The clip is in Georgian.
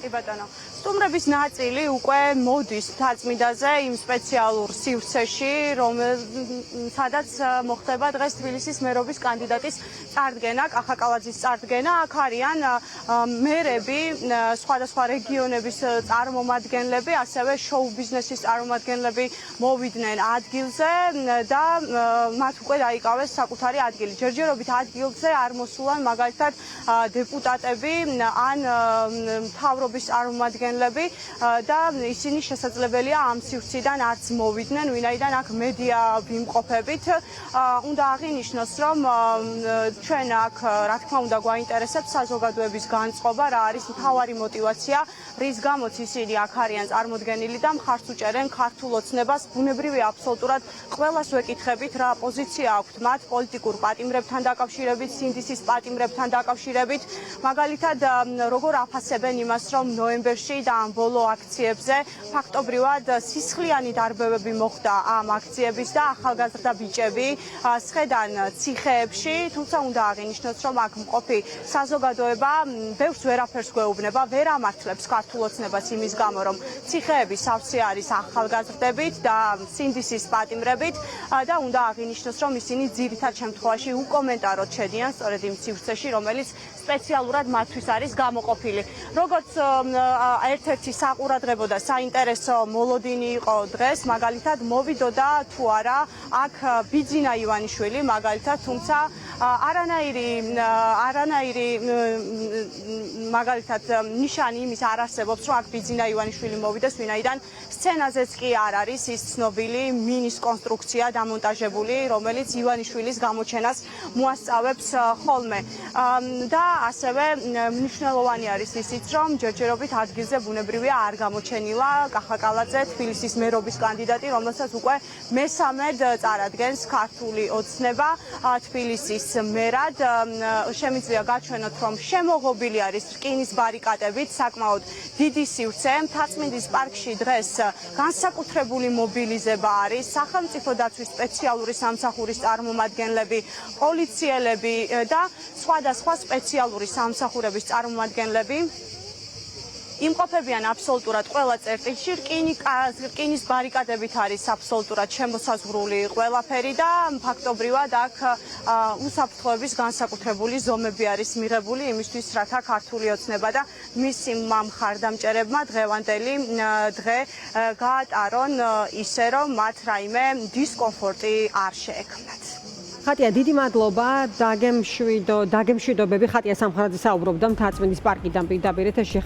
კი ბატონო. სტუმრების ნაწილი უკვე მოდის მთაწმინდაზე იმ სპეციალურ სივრცეში, სადაც მოხდება დღეს თბილისის მერობის კანდიდატის წარდგენა, კახაკალაძის წარდგენა. აქ არიან მერები, სხვადასხვა რეგიონების წარმომადგენლები, ასევე შოუ ბიზნესის წარმომადგენლები მოვიდნენ ადგილზე და მათ უკვე დაიკავეს საკუთარი ადგილი. ჯერჯერობით ადგილზე არ მოსულან მაგალითად დეპუტატები ან მთავრობის წარმომადგენლები და ისინი შესაძლებელია ამ სივრციდან არც მოვიდნენ, ვინაიდან აქ მედია ვიმყოფებით. უნდა აღინიშნოს, რომ ჩვენ აქ რა თქმა უნდა გვაინტერესებს საზოგადოების განწყობა, რა არის მთავარი мотиваცია, რის გამოც ისინი აქ არიან წარმოდგენილი და მხარს უჭერენ ქართულ ოცნებას. ბუნებრივია აბსოლუტურად ყველას ვეკითხებით, რა პოზიცია აქვთ მათ პოლიტიკურ პატიმრებთან დაკავშირებით, სინდისის პატიმრებთან დაკავშირებით. მაგალითად, როგორ აფასებენ იმას, რომ ნოემბერში და ამ ბოლო აქციებზე ფაქტობრივად სისხლიანი დარბევები მოხდა ამ აქციების და ახალგაზრდა ბიჭები სხედან ციხეებში, თუმცა უნდა აღინიშნოს, რომ აქ მყოფი საზოგადოება ბევრს ვერაფერს გვეუბნება, ვერ ამართლებს ქართულ ოცნებას იმის გამო, რომ ციხეები სავსე არის ახალგაზრდებით და სინდისის პატიმრებით და უნდა აღინიშნოს, რომ ისინი ძირითად შემთხვევაში უკომენტაროდ შედიან სწორედ იმ სივრცეში, რომელიც სპეციალურად მათთვის არის გამოყოფილი. როგორც ერთ-ერთი საყურადღებო და საინტერესო მოლოდინი იყო დღეს, მაგალითად მოვიდოდა თუ არა აქ ბიძინა ივანიშვილი, მაგალითად, თუმცა არანაირი მაგალითად ნიშანი იმის არ არსებობს, რომ აქ ბიძინა ივანიშვილი მოვიდეს, ვინაიდან სცენაზეც კი არ არის ის ცნობილი მინის კონსტრუქცია დამონტაჟებული, რომელიც ივანიშვილის გამოჩენას მოასწავებს ხოლმე. და ასევე მნიშვნელოვანი არის ისიც, რომ ჯერჯერობით ადგილზე ბუნებრივია არ გამოჩენილა კახაკალაძე, თბილისის მერობის კანდიდატი, რომელსაც უკვე მესამედ წარადგენს ქართული ოცნება თბილისის მერად. შემიძლია გაჩვენოთ, რომ შემოღობილი არის რკინის ბარიკადებით, საკმაოდ დიდი სივრცე. მთაწმინდის პარკში დღეს განსაკუთრებული მობილიზება არის, სახელმწიფო დაცვის სპეციალური სამსახურის წარმომადგენლები, პოლიციელები და სხვადასხვა სპეციალური სამსახურების წარმომადგენლები იმყოფებიან აბსოლუტურად ყველა წერტილში. რკინის ბარიკადებით არის აბსოლუტურად შემოსაზღვრული ყველაფერი და ფაქტობრივად აქ უსაფრთხოების განსაკუთრებული ზომები არის მიღებული იმისთვის, რათა ქართული ოცნება და მისი მხარდამჭერებმა დღევანდელი დღე გაატარონ ისე, რომ მათ რაიმე დისკომფორტი არ შეექმნათ. ხატია, დიდი მადლობა. დაგემშვიდობები. ხატია სამხარაძე საუბრობდა მთაწმინდის პარკიდან პირდაპირ ეთერში.